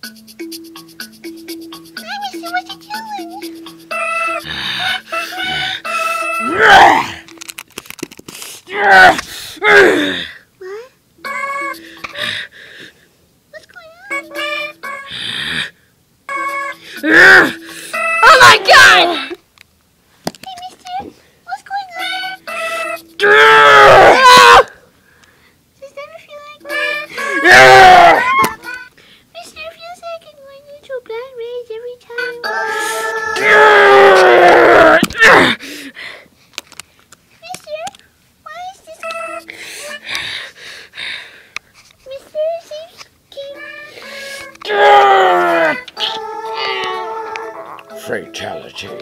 Mister, what you doing? What? What's going on? Oh my God! Hey, mister, what's going on? Does that ever feel like that? Mister, it feels like I'm going into a blind rage every time. Mister, why is this? Mister, seems Fatality.